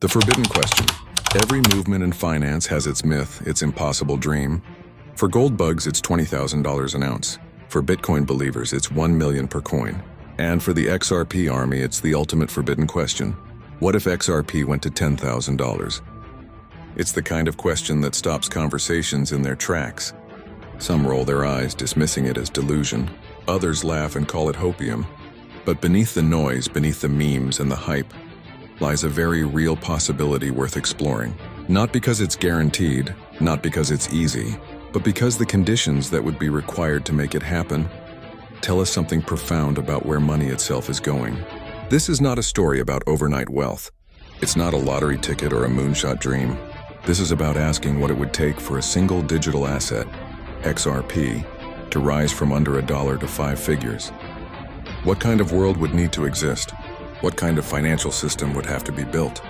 The forbidden question. Every movement in finance has its myth, its impossible dream. For gold bugs, it's $20,000 an ounce. For Bitcoin believers, it's 1 million per coin. And for the XRP army, it's the ultimate forbidden question. What if XRP went to $10,000? It's the kind of question that stops conversations in their tracks. Some roll their eyes, dismissing it as delusion. Others laugh and call it hopium. But beneath the noise, beneath the memes and the hype, lies a very real possibility worth exploring. Not because it's guaranteed, not because it's easy, but because the conditions that would be required to make it happen tell us something profound about where money itself is going. This is not a story about overnight wealth. It's not a lottery ticket or a moonshot dream. This is about asking what it would take for a single digital asset, XRP, to rise from under $1 to 5 figures. What kind of world would need to exist? What kind of financial system would have to be built?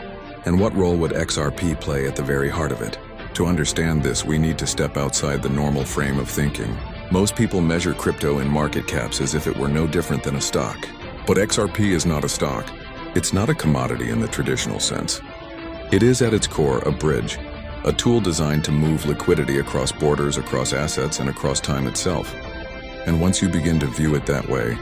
And what role would XRP play at the very heart of it? To understand this, we need to step outside the normal frame of thinking. Most people measure crypto in market caps as if it were no different than a stock. But XRP is not a stock. It's not a commodity in the traditional sense. It is at its core a bridge, a tool designed to move liquidity across borders, across assets, and across time itself. And once you begin to view it that way,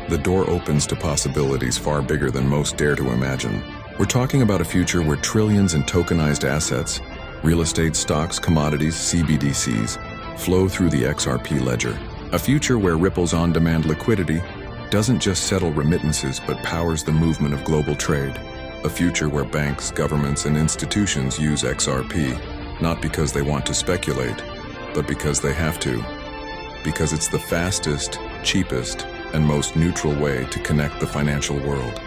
the door opens to possibilities far bigger than most dare to imagine. We're talking about a future where trillions in tokenized assets, real estate, stocks, commodities, CBDCs, flow through the XRP ledger. A future where Ripple's on-demand liquidity doesn't just settle remittances but powers the movement of global trade. A future where banks, governments, and institutions use XRP, not because they want to speculate, but because they have to. Because it's the fastest, cheapest, and most neutral way to connect the financial world.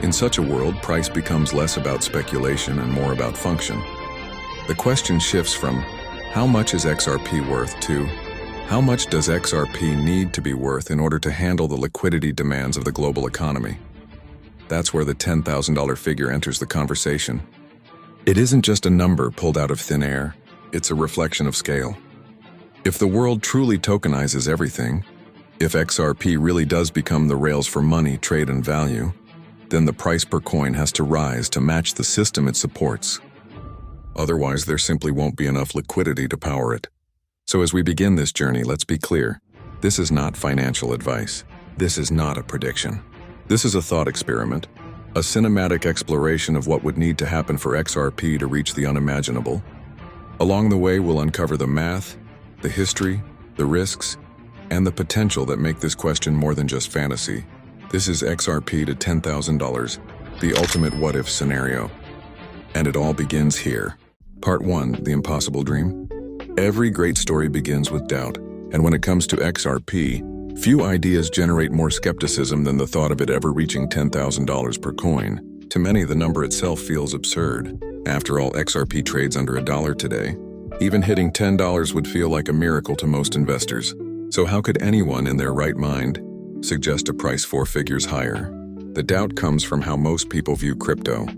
In such a world, price becomes less about speculation and more about function. The question shifts from, how much is XRP worth, to, how much does XRP need to be worth in order to handle the liquidity demands of the global economy? That's where the $10,000 figure enters the conversation. It isn't just a number pulled out of thin air, it's a reflection of scale. If the world truly tokenizes everything, if XRP really does become the rails for money, trade, and value, then the price per coin has to rise to match the system it supports. Otherwise, there simply won't be enough liquidity to power it. So as we begin this journey, let's be clear. This is not financial advice. This is not a prediction. This is a thought experiment, a cinematic exploration of what would need to happen for XRP to reach the unimaginable. Along the way, we'll uncover the math, the history, the risks, and the potential that make this question more than just fantasy. This is XRP to $10,000, the ultimate what-if scenario. And it all begins here. Part 1, the impossible dream. Every great story begins with doubt, and when it comes to XRP, few ideas generate more skepticism than the thought of it ever reaching $10,000 per coin. To many, the number itself feels absurd. After all, XRP trades under $1 today. Even hitting $10 would feel like a miracle to most investors. So how could anyone in their right mind suggest a price 4 figures higher? The doubt comes from how most people view crypto.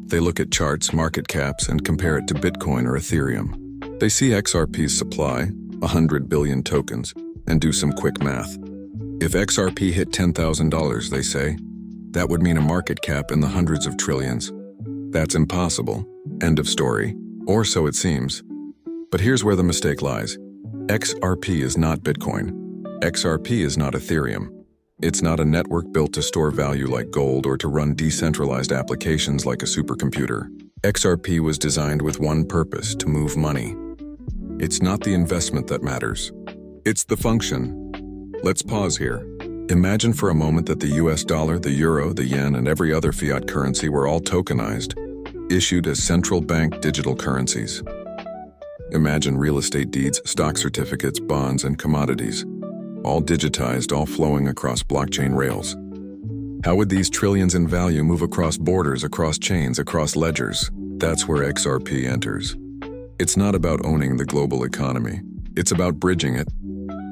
They look at charts, market caps, and compare it to Bitcoin or Ethereum. They see XRP's supply, 100 billion tokens, and do some quick math. If XRP hit $10,000, they say, that would mean a market cap in the hundreds of trillions. That's impossible. End of story. Or so it seems. But here's where the mistake lies. XRP is not Bitcoin. XRP is not Ethereum. It's not a network built to store value like gold or to run decentralized applications like a supercomputer. XRP was designed with one purpose: to move money. It's not the investment that matters. It's the function. Let's pause here. Imagine for a moment that the US dollar, the euro, the yen, and every other fiat currency were all tokenized, issued as central bank digital currencies. Imagine real estate deeds, stock certificates, bonds, and commodities, all digitized, all flowing across blockchain rails. How would these trillions in value move across borders, across chains, across ledgers? That's where XRP enters. It's not about owning the global economy. It's about bridging it.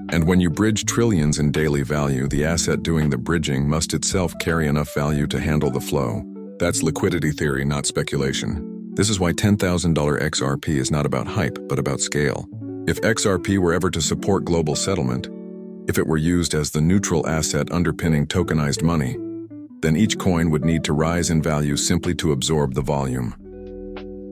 And when you bridge trillions in daily value, the asset doing the bridging must itself carry enough value to handle the flow. That's liquidity theory, not speculation. This is why $10,000 XRP is not about hype, but about scale. If XRP were ever to support global settlement, if it were used as the neutral asset underpinning tokenized money, then each coin would need to rise in value simply to absorb the volume.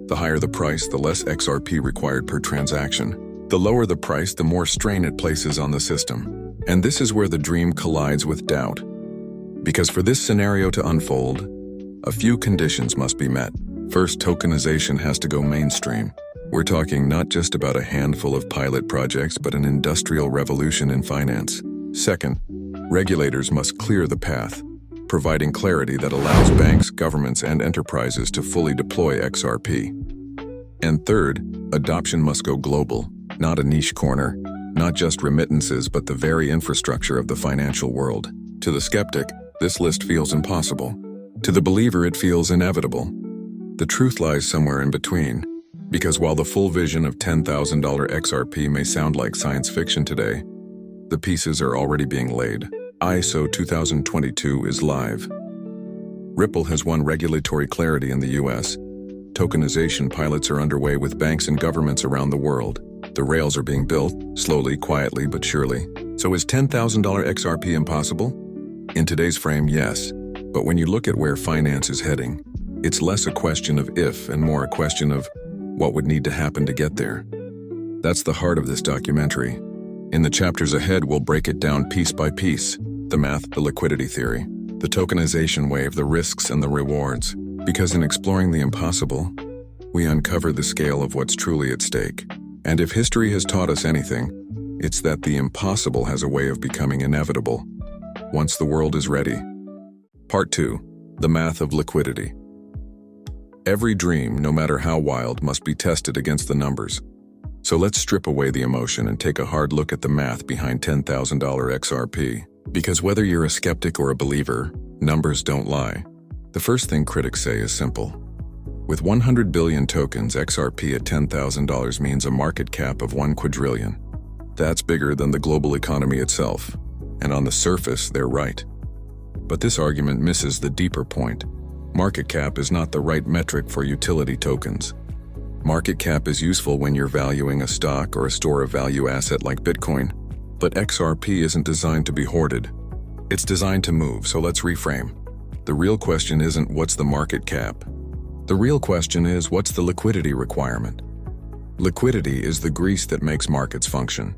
The higher the price, the less XRP required per transaction. The lower the price, the more strain it places on the system. And this is where the dream collides with doubt. Because for this scenario to unfold, a few conditions must be met. First, tokenization has to go mainstream. We're talking not just about a handful of pilot projects, but an industrial revolution in finance. Second, regulators must clear the path, providing clarity that allows banks, governments, and enterprises to fully deploy XRP. And third, adoption must go global, not a niche corner, not just remittances, but the very infrastructure of the financial world. To the skeptic, this list feels impossible. To the believer, it feels inevitable. The truth lies somewhere in between, because while the full vision of $10,000 XRP may sound like science fiction today, the pieces are already being laid. ISO 2022 is live. Ripple has won regulatory clarity in the US. Tokenization pilots are underway with banks and governments around the world. The rails are being built, slowly, quietly, but surely. So is $10,000 XRP impossible? In today's frame, yes. But when you look at where finance is heading, it's less a question of if and more a question of what would need to happen to get there. That's the heart of this documentary. In the chapters ahead, we'll break it down piece by piece. The math, the liquidity theory, the tokenization wave, the risks and the rewards. Because in exploring the impossible, we uncover the scale of what's truly at stake. And if history has taught us anything, it's that the impossible has a way of becoming inevitable once the world is ready. Part 2. The math of liquidity. Every dream, no matter how wild, must be tested against the numbers. So let's strip away the emotion and take a hard look at the math behind $10,000 XRP. Because whether you're a skeptic or a believer, numbers don't lie. The first thing critics say is simple. With 100 billion tokens, XRP at $10,000 means a market cap of 1 quadrillion. That's bigger than the global economy itself. And on the surface, they're right. But this argument misses the deeper point. Market cap is not the right metric for utility tokens. Market cap is useful when you're valuing a stock or a store of value asset like Bitcoin. But XRP isn't designed to be hoarded. It's designed to move, so let's reframe. The real question isn't what's the market cap. The real question is what's the liquidity requirement? Liquidity is the grease that makes markets function.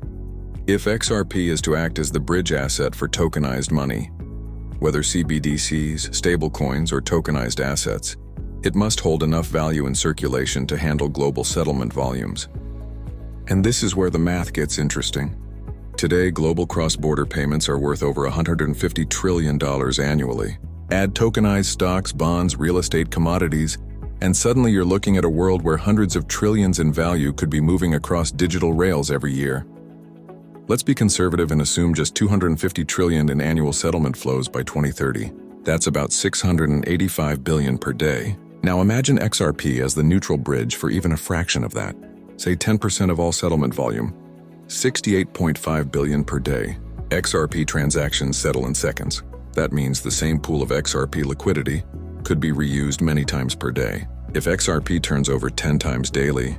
If XRP is to act as the bridge asset for tokenized money, whether CBDCs, stablecoins, or tokenized assets, it must hold enough value in circulation to handle global settlement volumes. And this is where the math gets interesting. Today, global cross-border payments are worth over $150 trillion annually. Add tokenized stocks, bonds, real estate, commodities, and suddenly you're looking at a world where hundreds of trillions in value could be moving across digital rails every year. Let's be conservative and assume just $250 trillion in annual settlement flows by 2030. That's about $685 billion per day. Now imagine XRP as the neutral bridge for even a fraction of that. Say 10% of all settlement volume. $68.5 billion per day. XRP transactions settle in seconds. That means the same pool of XRP liquidity could be reused many times per day. If XRP turns over 10 times daily,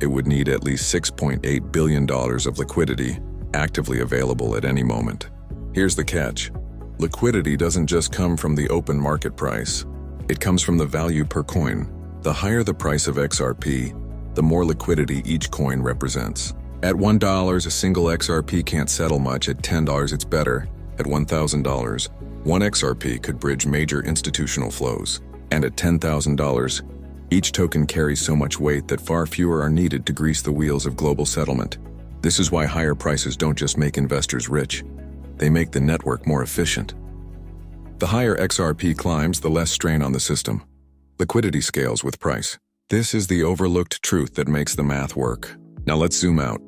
it would need at least $6.8 billion of liquidity actively available at any moment. Here's the catch. Liquidity doesn't just come from the open market price. It comes from the value per coin. The higher the price of XRP, the more liquidity each coin represents. At $1, a single XRP can't settle much. At $10, it's better. At $1,000, one XRP could bridge major institutional flows. And at $10,000, each token carries so much weight that far fewer are needed to grease the wheels of global settlement. This is why higher prices don't just make investors rich. They make the network more efficient. The higher XRP climbs, the less strain on the system. Liquidity scales with price. This is the overlooked truth that makes the math work. Now let's zoom out.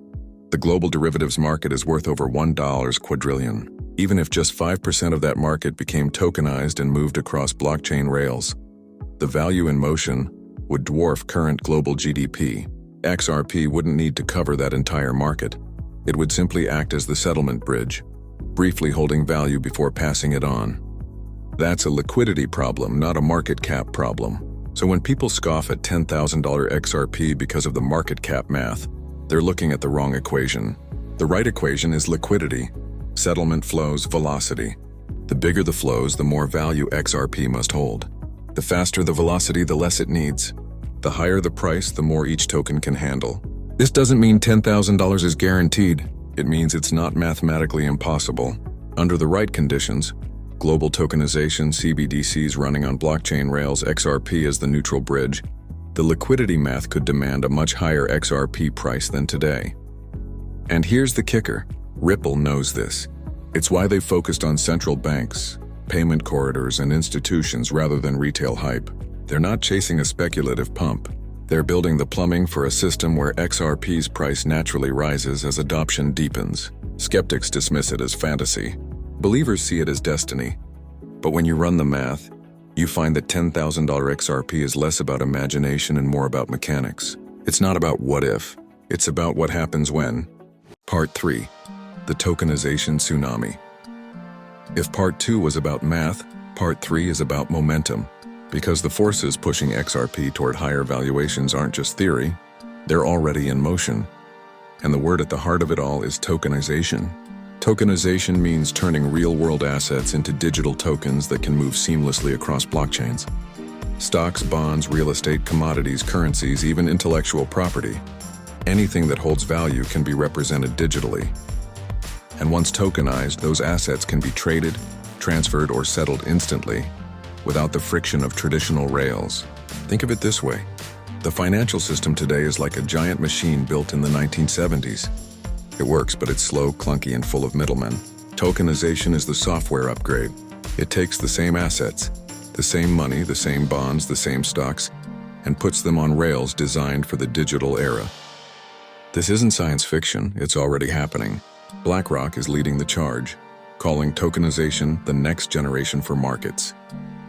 The global derivatives market is worth over $1 quadrillion. Even if just 5% of that market became tokenized and moved across blockchain rails, the value in motion would dwarf current global GDP. XRP wouldn't need to cover that entire market. It would simply act as the settlement bridge, briefly holding value before passing it on. That's a liquidity problem, not a market cap problem. So when people scoff at $10,000 XRP because of the market cap math, they're looking at the wrong equation. The right equation is liquidity, settlement flows, velocity. The bigger the flows, the more value XRP must hold. The faster the velocity, the less it needs. The higher the price, the more each token can handle. This doesn't mean $10,000 is guaranteed. It means it's not mathematically impossible. Under the right conditions, global tokenization, CBDCs running on blockchain rails, XRP as the neutral bridge, the liquidity math could demand a much higher XRP price than today. And here's the kicker. Ripple knows this. It's why they focused on central banks, payment corridors, and institutions rather than retail hype. They're not chasing a speculative pump. They're building the plumbing for a system where XRP's price naturally rises as adoption deepens. Skeptics dismiss it as fantasy. Believers see it as destiny. But when you run the math, you find that $10,000 XRP is less about imagination and more about mechanics. It's not about what if, it's about what happens when. Part 3. The tokenization tsunami. If Part 2 was about math, Part 3 is about momentum. Because the forces pushing XRP toward higher valuations aren't just theory, they're already in motion. And the word at the heart of it all is tokenization. Tokenization means turning real-world assets into digital tokens that can move seamlessly across blockchains. Stocks, bonds, real estate, commodities, currencies, even intellectual property. Anything that holds value can be represented digitally. And once tokenized, those assets can be traded, transferred, or settled instantly, without the friction of traditional rails. Think of it this way. The financial system today is like a giant machine built in the 1970s. It works, but it's slow, clunky, and full of middlemen. Tokenization is the software upgrade. It takes the same assets, the same money, the same bonds, the same stocks, and puts them on rails designed for the digital era. This isn't science fiction, it's already happening. BlackRock is leading the charge, calling tokenization the next generation for markets.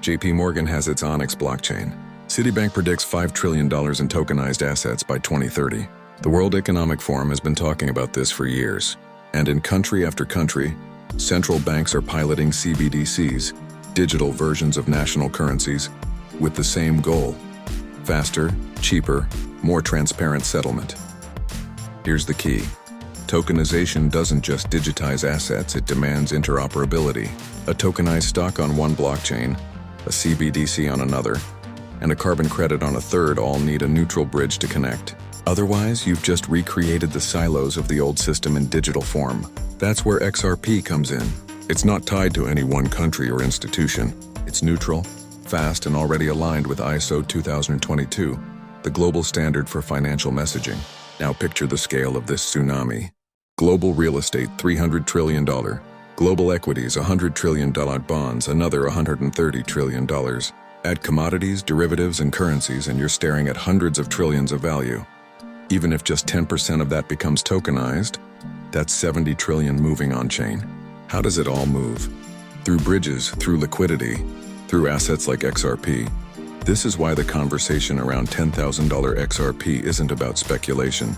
JP Morgan has its Onyx blockchain. Citibank predicts $5 trillion in tokenized assets by 2030. The World Economic Forum has been talking about this for years. And in country after country, central banks are piloting CBDCs, digital versions of national currencies, with the same goal: faster, cheaper, more transparent settlement. Here's the key. Tokenization doesn't just digitize assets, it demands interoperability. A tokenized stock on one blockchain, a CBDC on another, and a carbon credit on a third all need a neutral bridge to connect. Otherwise, you've just recreated the silos of the old system in digital form. That's where XRP comes in. It's not tied to any one country or institution. It's neutral, fast, and already aligned with ISO 2022, the global standard for financial messaging. Now picture the scale of this tsunami. Global real estate, $300 trillion. Global equities, $100 trillion. Bonds, another $130 trillion. Add commodities, derivatives, and currencies, and you're staring at hundreds of trillions of value. Even if just 10% of that becomes tokenized, that's 70 trillion moving on-chain. How does it all move? Through bridges, through liquidity, through assets like XRP. This is why the conversation around $10,000 XRP isn't about speculation.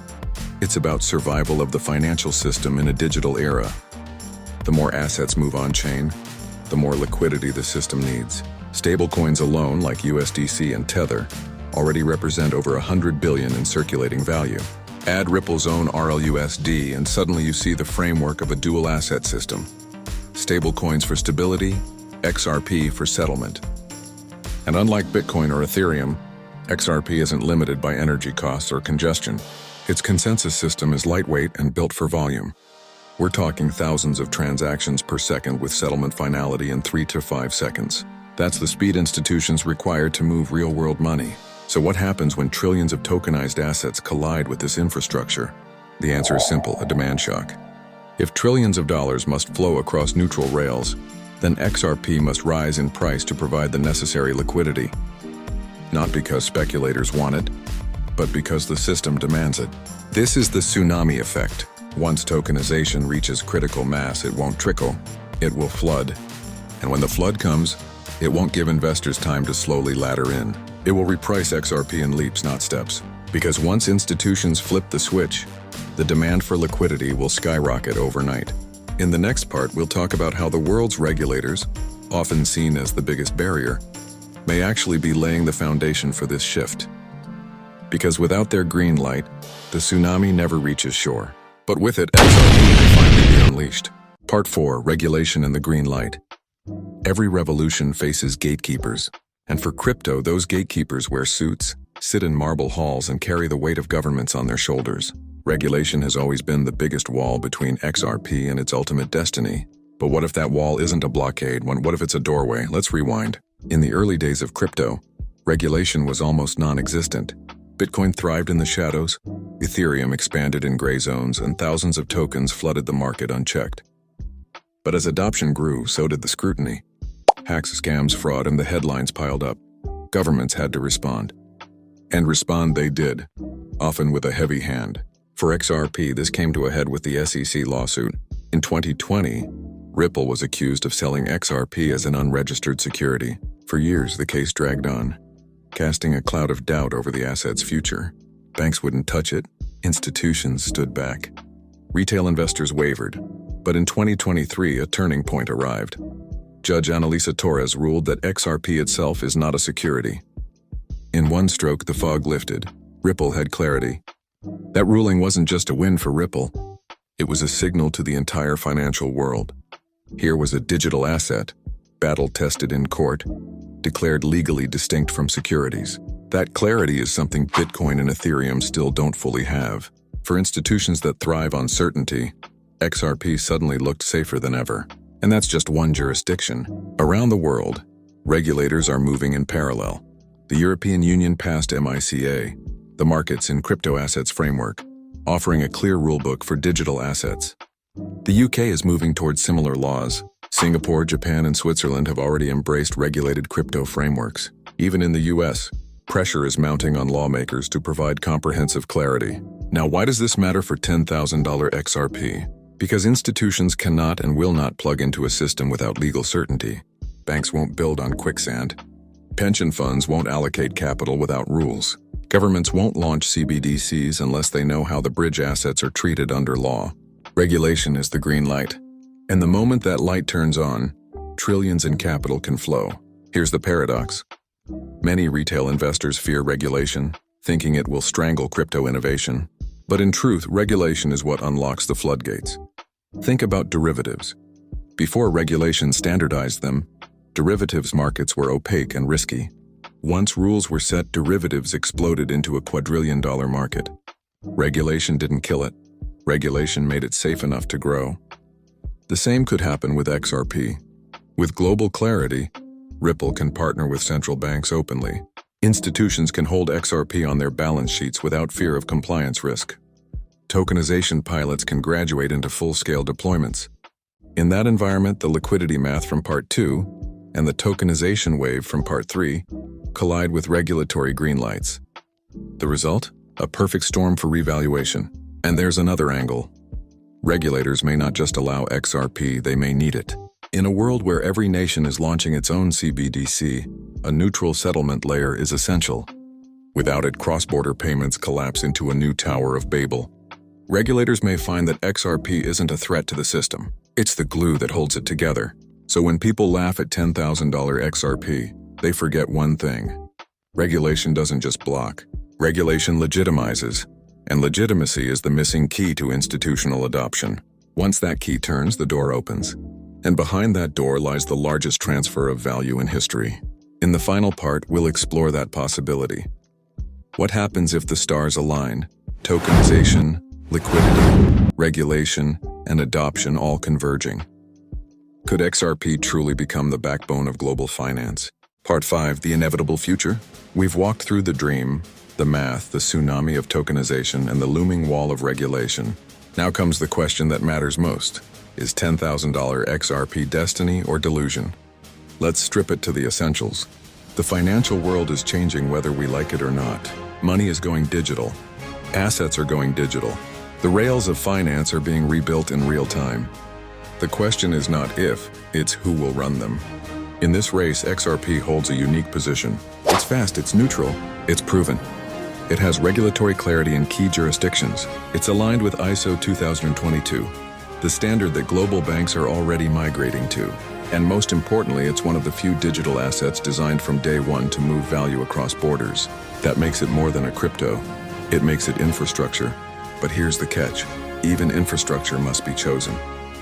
It's about survival of the financial system in a digital era. The more assets move on-chain, the more liquidity the system needs. Stablecoins alone, like USDC and Tether, already represent over $100 billion in circulating value. Add Ripple's own RLUSD, and suddenly you see the framework of a dual asset system. Stablecoins for stability, XRP for settlement. And unlike Bitcoin or Ethereum, XRP isn't limited by energy costs or congestion. Its consensus system is lightweight and built for volume. We're talking thousands of transactions per second with settlement finality in 3 to 5 seconds. That's the speed institutions require to move real-world money. So what happens when trillions of tokenized assets collide with this infrastructure? The answer is simple: a demand shock. If trillions of dollars must flow across neutral rails, then XRP must rise in price to provide the necessary liquidity. Not because speculators want it, but because the system demands it. This is the tsunami effect. Once tokenization reaches critical mass, it won't trickle, it will flood. And when the flood comes, it won't give investors time to slowly ladder in. It will reprice XRP in leaps, not steps. Because once institutions flip the switch, the demand for liquidity will skyrocket overnight. In the next part, we'll talk about how the world's regulators, often seen as the biggest barrier, may actually be laying the foundation for this shift. Because without their green light, the tsunami never reaches shore. But with it, XRP may finally be unleashed. Part 4, Regulation and the Green Light. Every revolution faces gatekeepers. And for crypto, those gatekeepers wear suits, sit in marble halls, and carry the weight of governments on their shoulders. Regulation has always been the biggest wall between XRP and its ultimate destiny. But what if that wall isn't a blockade? What if it's a doorway? Let's rewind. In the early days of crypto, regulation was almost non-existent. Bitcoin thrived in the shadows, Ethereum expanded in gray zones, and thousands of tokens flooded the market unchecked. But as adoption grew, so did the scrutiny. Hacks, scams, fraud, and the headlines piled up. Governments had to respond. And respond they did, often with a heavy hand. For XRP, this came to a head with the SEC lawsuit. In 2020, Ripple was accused of selling XRP as an unregistered security. For years, the case dragged on, casting a cloud of doubt over the asset's future. Banks wouldn't touch it. Institutions stood back. Retail investors wavered. But in 2023, a turning point arrived. Judge Analisa Torres ruled that XRP itself is not a security. In one stroke, the fog lifted. Ripple had clarity. That ruling wasn't just a win for Ripple. It was a signal to the entire financial world. Here was a digital asset, battle-tested in court, declared legally distinct from securities. That clarity is something Bitcoin and Ethereum still don't fully have. For institutions that thrive on certainty, XRP suddenly looked safer than ever. And that's just one jurisdiction. Around the world, regulators are moving in parallel. The European Union passed MiCA, the Markets in Crypto Assets Framework, offering a clear rulebook for digital assets. The UK is moving towards similar laws. Singapore, Japan, and Switzerland have already embraced regulated crypto frameworks. Even in the US, pressure is mounting on lawmakers to provide comprehensive clarity. Now, why does this matter for $10,000 XRP? Because institutions cannot and will not plug into a system without legal certainty. Banks won't build on quicksand. Pension funds won't allocate capital without rules. Governments won't launch CBDCs unless they know how the bridge assets are treated under law. Regulation is the green light. And the moment that light turns on, trillions in capital can flow. Here's the paradox. Many retail investors fear regulation, thinking it will strangle crypto innovation. But in truth, regulation is what unlocks the floodgates. Think about derivatives. Before regulation standardized them, derivatives markets were opaque and risky. Once rules were set, derivatives exploded into a quadrillion-dollar market. Regulation didn't kill it. Regulation made it safe enough to grow. The same could happen with XRP. With global clarity, Ripple can partner with central banks openly. Institutions can hold XRP on their balance sheets without fear of compliance risk. Tokenization pilots can graduate into full-scale deployments. In that environment, the liquidity math from Part 2 and the tokenization wave from Part 3 collide with regulatory green lights. The result? A perfect storm for revaluation. And there's another angle. Regulators may not just allow XRP, they may need it. In a world where every nation is launching its own CBDC, a neutral settlement layer is essential. Without it, cross-border payments collapse into a new Tower of Babel. Regulators may find that XRP isn't a threat to the system. It's the glue that holds it together. So when people laugh at $10,000 XRP, they forget one thing. Regulation doesn't just block. Regulation legitimizes. And legitimacy is the missing key to institutional adoption. Once that key turns, the door opens. And behind that door lies the largest transfer of value in history. In the final part, we'll explore that possibility. What happens if the stars align? Tokenization, liquidity, regulation, and adoption all converging. Could XRP truly become the backbone of global finance? Part 5, the inevitable future. We've walked through the dream, the math, the tsunami of tokenization, and the looming wall of regulation. Now comes the question that matters most. Is $10,000 XRP destiny or delusion? Let's strip it to the essentials. The financial world is changing whether we like it or not. Money is going digital. Assets are going digital. The rails of finance are being rebuilt in real time. The question is not if, it's who will run them. In this race, XRP holds a unique position. It's fast, it's neutral, it's proven. It has regulatory clarity in key jurisdictions. It's aligned with ISO 2022, the standard that global banks are already migrating to. And most importantly, it's one of the few digital assets designed from day one to move value across borders. That makes it more than a crypto. It makes it infrastructure. But here's the catch. Even infrastructure must be chosen.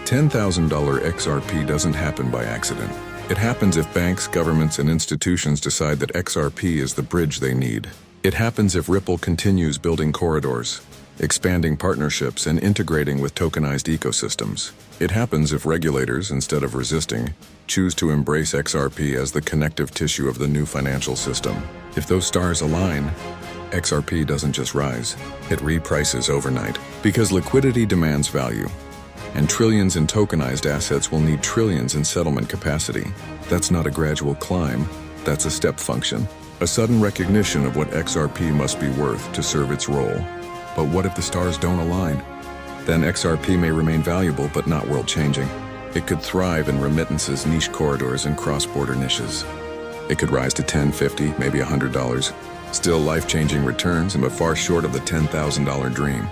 $10,000 XRP doesn't happen by accident. It happens if banks, governments, and institutions decide that XRP is the bridge they need. It happens if Ripple continues building corridors, expanding partnerships, and integrating with tokenized ecosystems. It happens if regulators, instead of resisting, choose to embrace XRP as the connective tissue of the new financial system. If those stars align, XRP doesn't just rise, it reprices overnight. Because liquidity demands value, and trillions in tokenized assets will need trillions in settlement capacity. That's not a gradual climb, that's a step function. A sudden recognition of what XRP must be worth to serve its role. But what if the stars don't align? Then XRP may remain valuable but not world-changing. It could thrive in remittances, niche corridors, and cross-border niches. It could rise to $10, $50, maybe $100. Still life-changing returns, but far short of the $10,000 dream.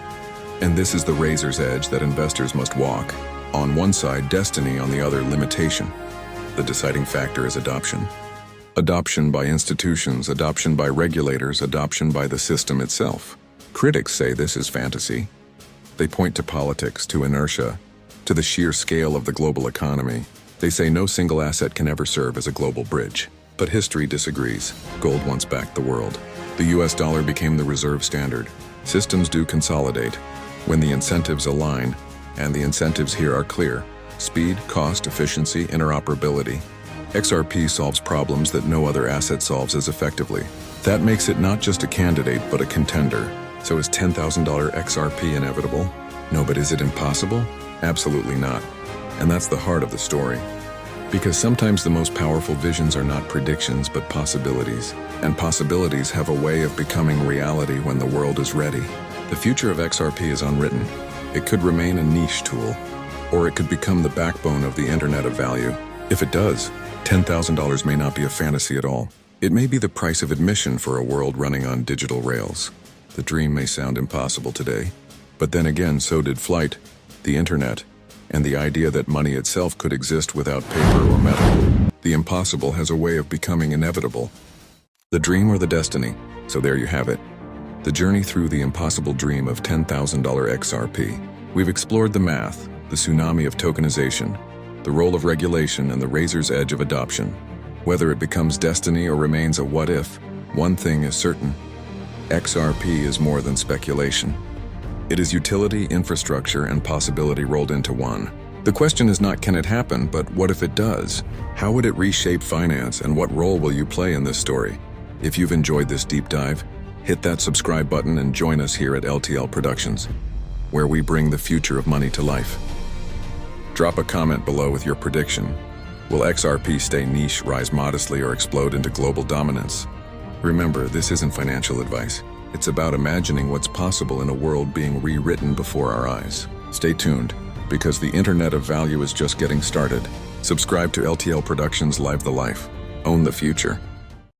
And this is the razor's edge that investors must walk. On one side, destiny; on the other, limitation. The deciding factor is adoption. Adoption by institutions, adoption by regulators, adoption by the system itself. Critics say this is fantasy. They point to politics, to inertia, to the sheer scale of the global economy. They say no single asset can ever serve as a global bridge. But history disagrees. Gold once backed the world. The US dollar became the reserve standard. Systems do consolidate when the incentives align, and the incentives here are clear: speed, cost, efficiency, interoperability. XRP solves problems that no other asset solves as effectively. That makes it not just a candidate, but a contender. So is $10,000 XRP inevitable? No, but is it impossible? Absolutely not. And that's the heart of the story. Because sometimes the most powerful visions are not predictions, but possibilities. And possibilities have a way of becoming reality when the world is ready. The future of XRP is unwritten. It could remain a niche tool, or it could become the backbone of the Internet of value. If it does, $10,000 may not be a fantasy at all. It may be the price of admission for a world running on digital rails. The dream may sound impossible today, but then again, so did flight, the Internet, and the idea that money itself could exist without paper or metal. The impossible has a way of becoming inevitable. The dream or the destiny, so there you have it. The journey through the impossible dream of $10,000 XRP. We've explored the math, the tsunami of tokenization, the role of regulation, and the razor's edge of adoption. Whether it becomes destiny or remains a what if, one thing is certain: XRP is more than speculation. It is utility, infrastructure, and possibility rolled into one. The question is not can it happen, but what if it does? How would it reshape finance, and what role will you play in this story? If you've enjoyed this deep dive, hit that subscribe button and join us here at LTL Productions, where we bring the future of money to life. Drop a comment below with your prediction. Will XRP stay niche, rise modestly, or explode into global dominance? Remember, this isn't financial advice. It's about imagining what's possible in a world being rewritten before our eyes. Stay tuned, because the Internet of Value is just getting started. Subscribe to LTL Productions. Live the life. Own the future.